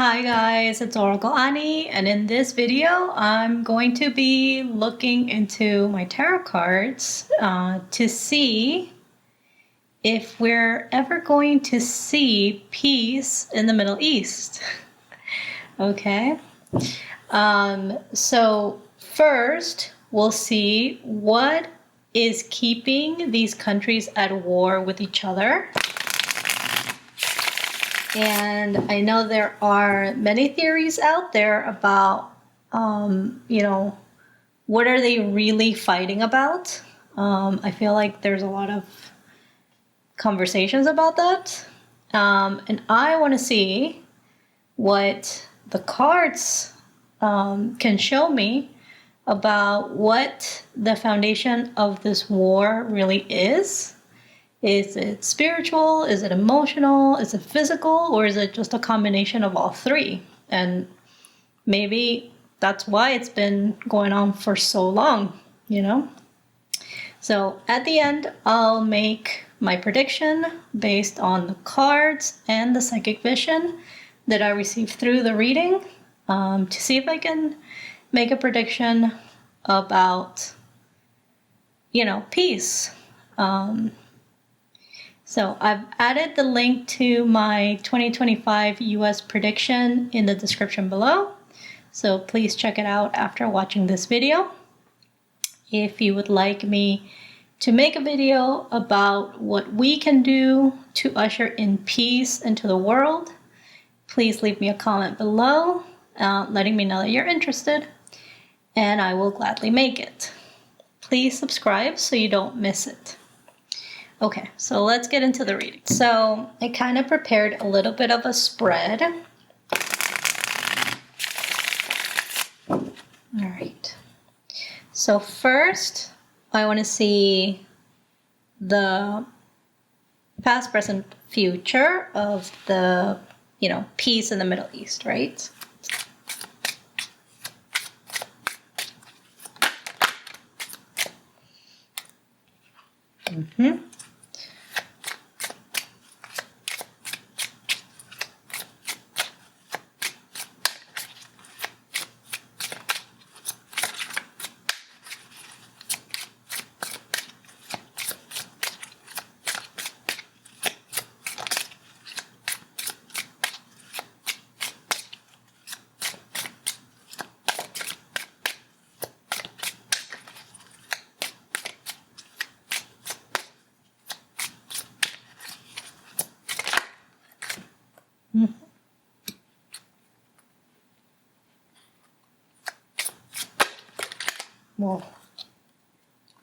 Hi guys, it's Oracle Anie, and in this video I'm going to be looking into my tarot cards to see if we're ever going to see peace in the Middle East. Okay, so first we'll see what is keeping these countries at war with each other. And I know there are many theories out there about, what are they really fighting about? I feel like there's a lot of conversations about that. And I want to see what the cards can show me about what the foundation of this war really is. Is it spiritual? Is it emotional? Is it physical? Or is it just a combination of all three? And maybe that's why it's been going on for so long, So at the end, I'll make my prediction based on the cards and the psychic vision that I received through the reading to see if I can make a prediction about, peace. So I've added the link to my 2025 US prediction in the description below. So please check it out after watching this video. If you would like me to make a video about what we can do to usher in peace into the world, please leave me a comment below, letting me know that you're interested, and I will gladly make it. Please subscribe so you don't miss it. Okay, so let's get into the reading. So I kind of prepared a little bit of a spread. All right. So first, I want to see the past, present, future of the, peace in the Middle East, right? Mm-hmm. Whoa.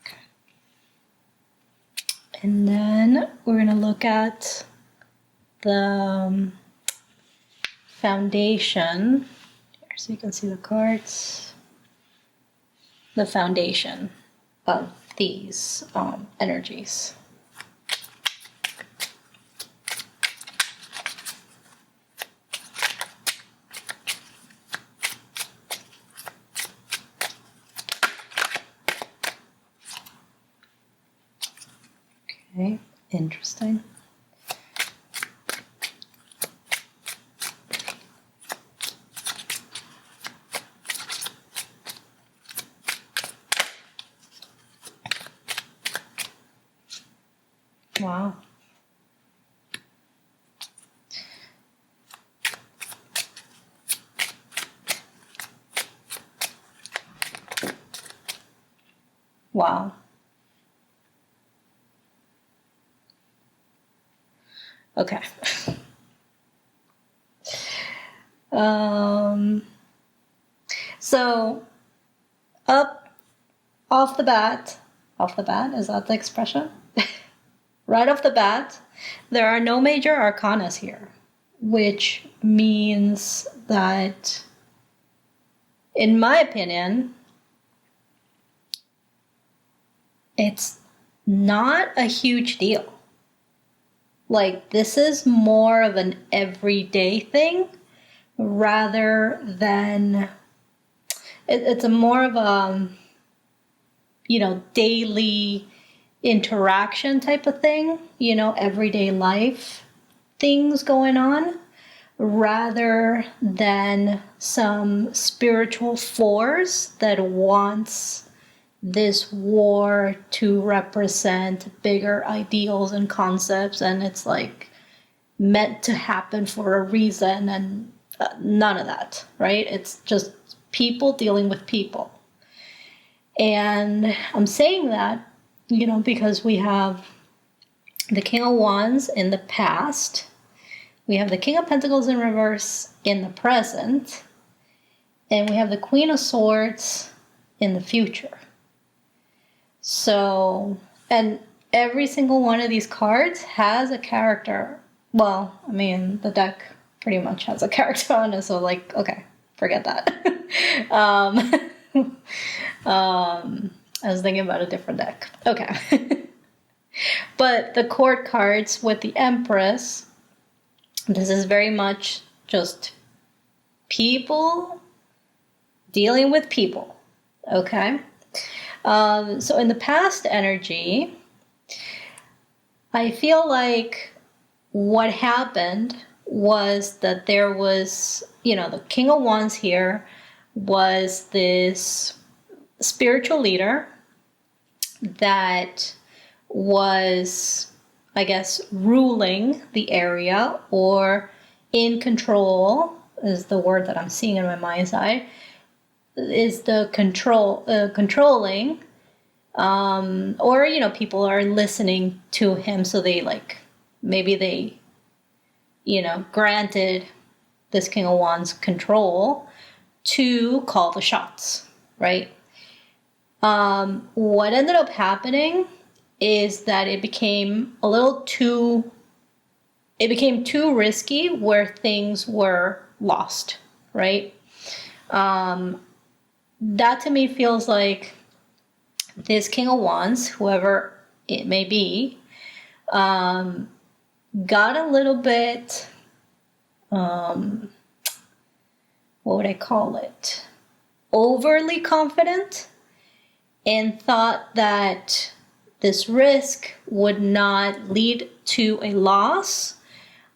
Okay. And then we're going to look at the foundation. Here, so you can see the cards. The foundation of these energies. Okay, interesting. Wow. Wow. Okay. So off the bat, is that the expression? Right off the bat, there are no major arcanas here, which means that, in my opinion, it's not a huge deal. Like, this is more of an everyday thing rather than it's a more of a daily interaction type of thing, everyday life things going on. rather than some spiritual force that wants this war to represent bigger ideals and concepts, and it's like meant to happen for a reason, and none of that, right? It's just people dealing with people. And I'm saying that, because we have the King of Wands in the past, we have the King of Pentacles in reverse in the present, and we have the Queen of Swords in the future. So, and every single one of these cards has a character. Well, I mean, the deck pretty much has a character on it, so like, okay, forget that. I was thinking about a different deck. Okay. But the court cards with the Empress, this is very much just people dealing with people. Okay. So in the past energy, I feel like what happened was that there was, the King of Wands here was this spiritual leader that was, I guess, ruling the area, or in control is the word that I'm seeing in my mind's eye, is the controlling, or, people are listening to him, so they maybe they, granted this King of Wands control to call the shots, right? What ended up happening is that it became too risky, where things were lost, right? That to me feels like this King of Wands, whoever it may be, got a little bit, what would I call it? Overly confident, and thought that this risk would not lead to a loss.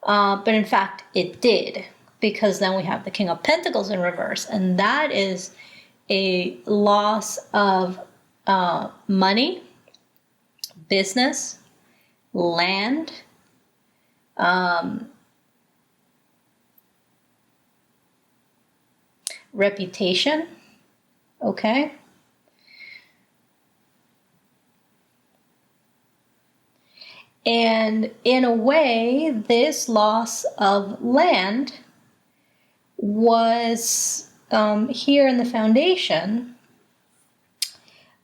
But in fact, it did, because then we have the King of Pentacles in reverse, and that is a loss of money, business, land, reputation, okay? And in a way, this loss of land was, here in the foundation,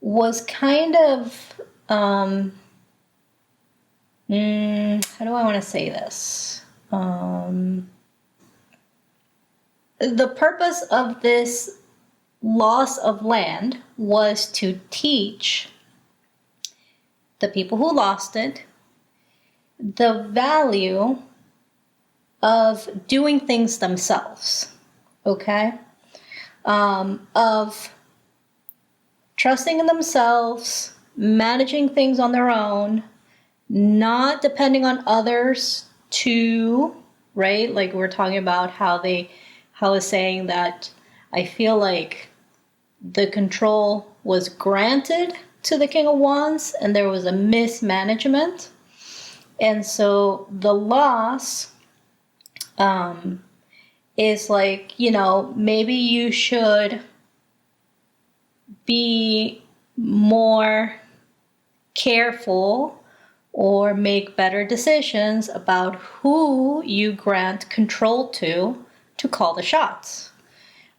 was kind of, how do I want to say this? The purpose of this loss of land was to teach the people who lost it the value of doing things themselves, okay? Of trusting in themselves, managing things on their own, not depending on others to, right? Like we're talking about how it's saying that I feel like the control was granted to the King of Wands and there was a mismanagement. And so the loss is like, maybe you should be more careful or make better decisions about who you grant control to call the shots.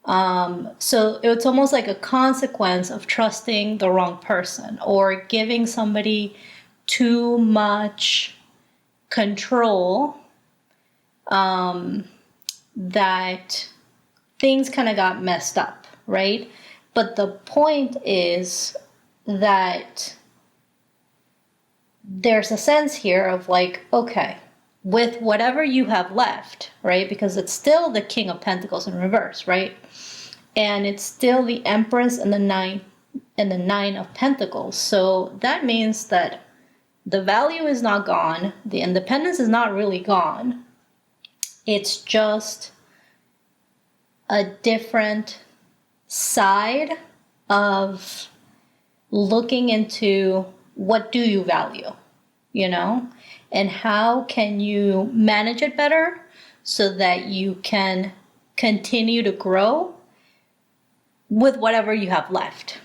So it's almost like a consequence of trusting the wrong person or giving somebody too much control, that things kind of got messed up, right? But the point is that there's a sense here of like, okay, with whatever you have left, right? Because it's still the King of Pentacles in reverse, right? And it's still the Empress and the Nine of Pentacles. So that means that the value is not gone. The independence is not really gone. It's just a different side of looking into what do you value, you know, and how can you manage it better so that you can continue to grow with whatever you have left.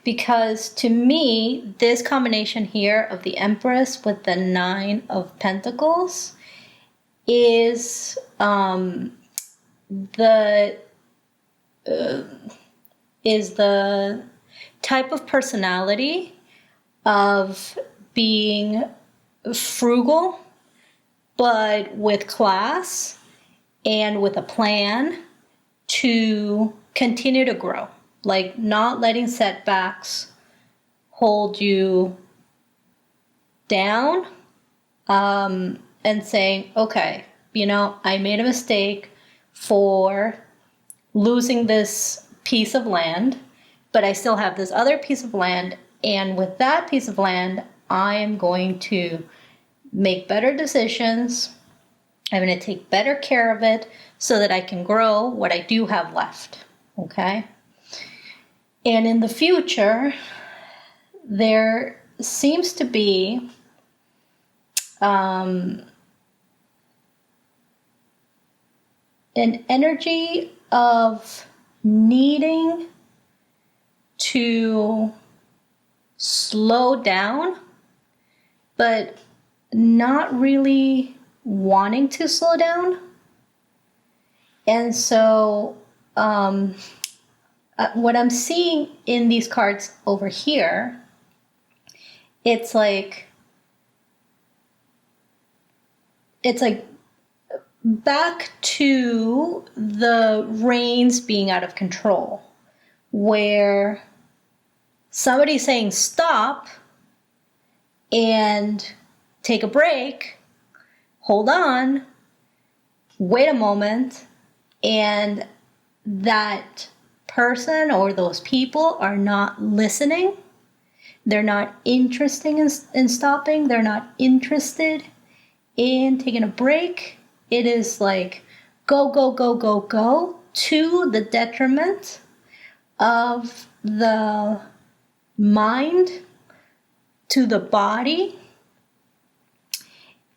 Because to me, this combination here of the Empress with the Nine of Pentacles is the type of personality of being frugal, but with class and with a plan to continue to grow. Like not letting setbacks hold you down, and saying, okay, you know, I made a mistake for losing this piece of land, but I still have this other piece of land. And with that piece of land, I am going to make better decisions. I'm going to take better care of it so that I can grow what I do have left. Okay? And in the future, there seems to be an energy of needing to slow down, but not really wanting to slow down. And so what I'm seeing in these cards over here, it's like back to the reins being out of control, where somebody's saying stop and take a break, hold on, wait a moment, and that person or those people are not listening. They're not interested in stopping. They're not interested in taking a break. It is like go, go, go, go, go, to the detriment of the mind, to the body,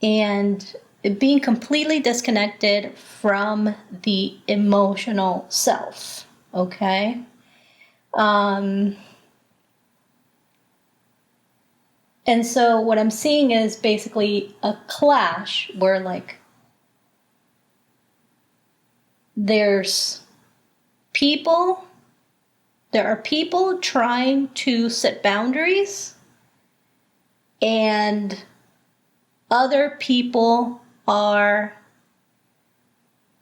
and being completely disconnected from the emotional self. Okay? And so what I'm seeing is basically a clash where, like, there are people trying to set boundaries, and other people are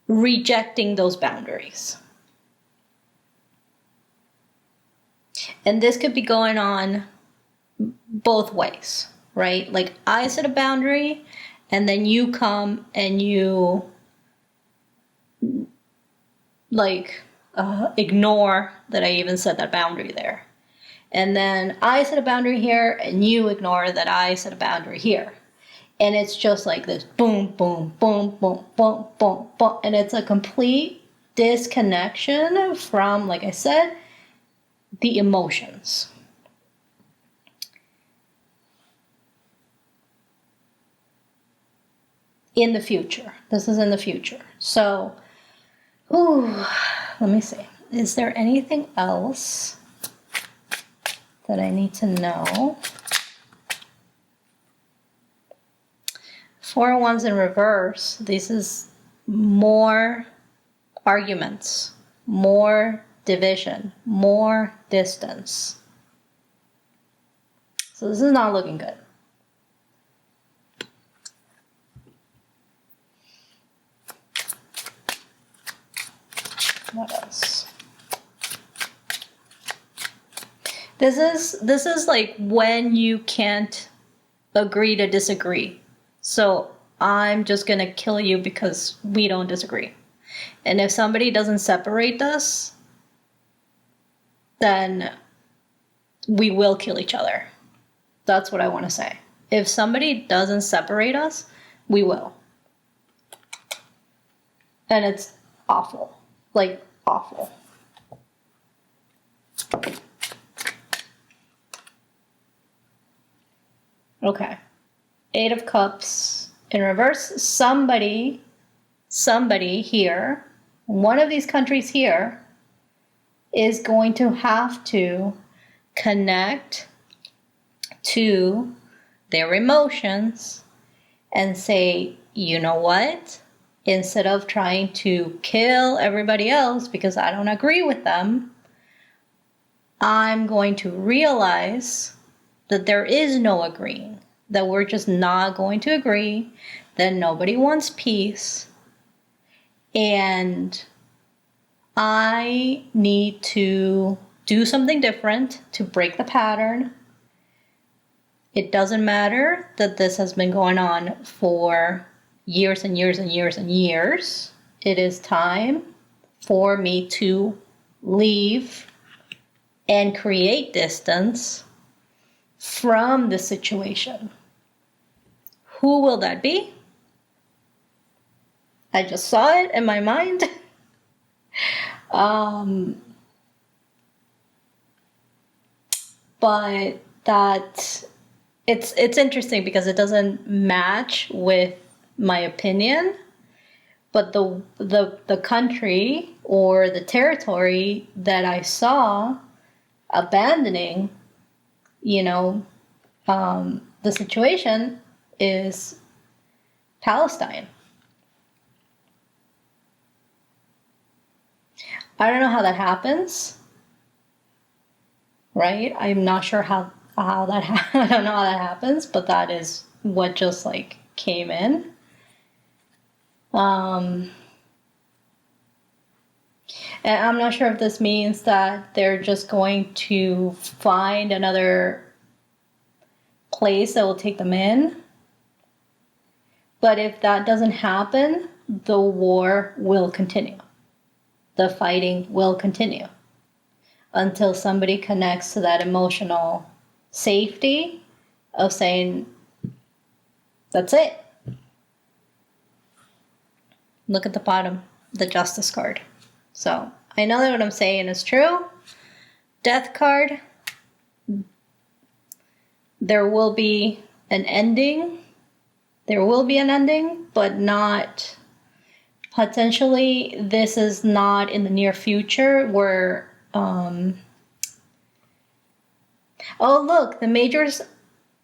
rejecting those boundaries. And this could be going on both ways, right? Like I set a boundary, and then you come and you ignore that I even set that boundary there. And then I set a boundary here, and you ignore that I set a boundary here. And it's just like this boom, boom, boom, boom, boom, boom, boom. And it's a complete disconnection from, like I said, the emotions. In the future. This is in the future. So, let me see. Is there anything else that I need to know? Four of Wands in reverse. This is more arguments, more division, more distance. So this is not looking good. What else? This is like when you can't agree to disagree. So I'm just gonna kill you because we don't disagree. And if somebody doesn't separate us, then we will kill each other. That's what I want to say. If somebody doesn't separate us, we will. And it's awful. Like, awful. Okay. 8 of Cups in reverse. Somebody here, one of these countries here, is going to have to connect to their emotions and say, you know what? Instead of trying to kill everybody else because I don't agree with them, I'm going to realize that there is no agreeing, that we're just not going to agree, that nobody wants peace, and I need to do something different to break the pattern. It doesn't matter that this has been going on for years and years and years and years. It is time for me to leave and create distance from the situation. Who will that be? I just saw it in my mind. But that it's interesting because it doesn't match with my opinion. But the country or the territory that I saw abandoning, the situation is Palestine. I don't know how that happens, right? I'm not sure how that I don't know how that happens, but that is what just like came in. And I'm not sure if this means that they're just going to find another place that will take them in. But if that doesn't happen, the war will continue. The fighting will continue until somebody connects to that emotional safety of saying, that's it. Look at the bottom, the Justice card. So I know that what I'm saying is true. Death card. There will be an ending. There will be an ending, but not... Potentially, this is not in the near future where... Oh, look, the majors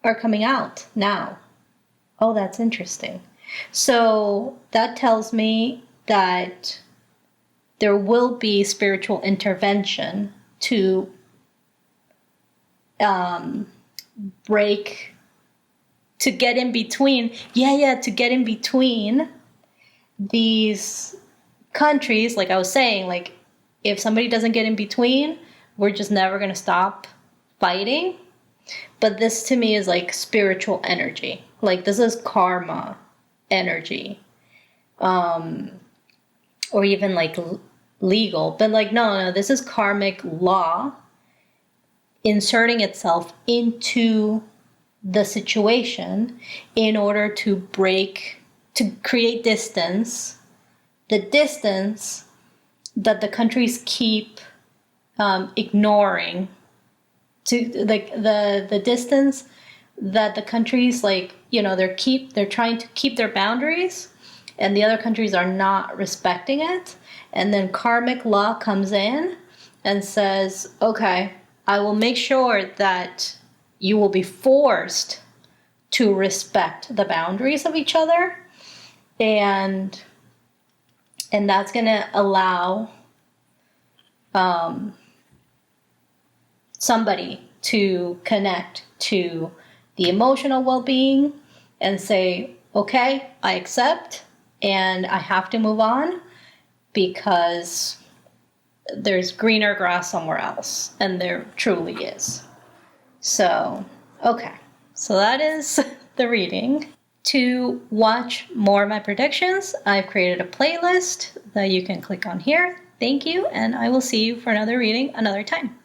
are coming out now. Oh, that's interesting. So that tells me that there will be spiritual intervention to break, to get in between. To get in between these countries. Like I was saying, like if somebody doesn't get in between, we're just never going to stop fighting. But this to me is like spiritual energy. Like this is karma energy. Or even like legal. But like, no, this is karmic law inserting itself into the situation in order to create distance. The distance that the countries keep ignoring, to like the distance that the countries like, they're trying to keep their boundaries and the other countries are not respecting it. And then karmic law comes in and says, okay, I will make sure that you will be forced to respect the boundaries of each other. And that's going to allow somebody to connect to the emotional well-being and say, okay, I accept and I have to move on because there's greener grass somewhere else, and there truly is. So, okay. So that is the reading. To watch more of my predictions, I've created a playlist that you can click on here. Thank you, and I will see you for another reading another time.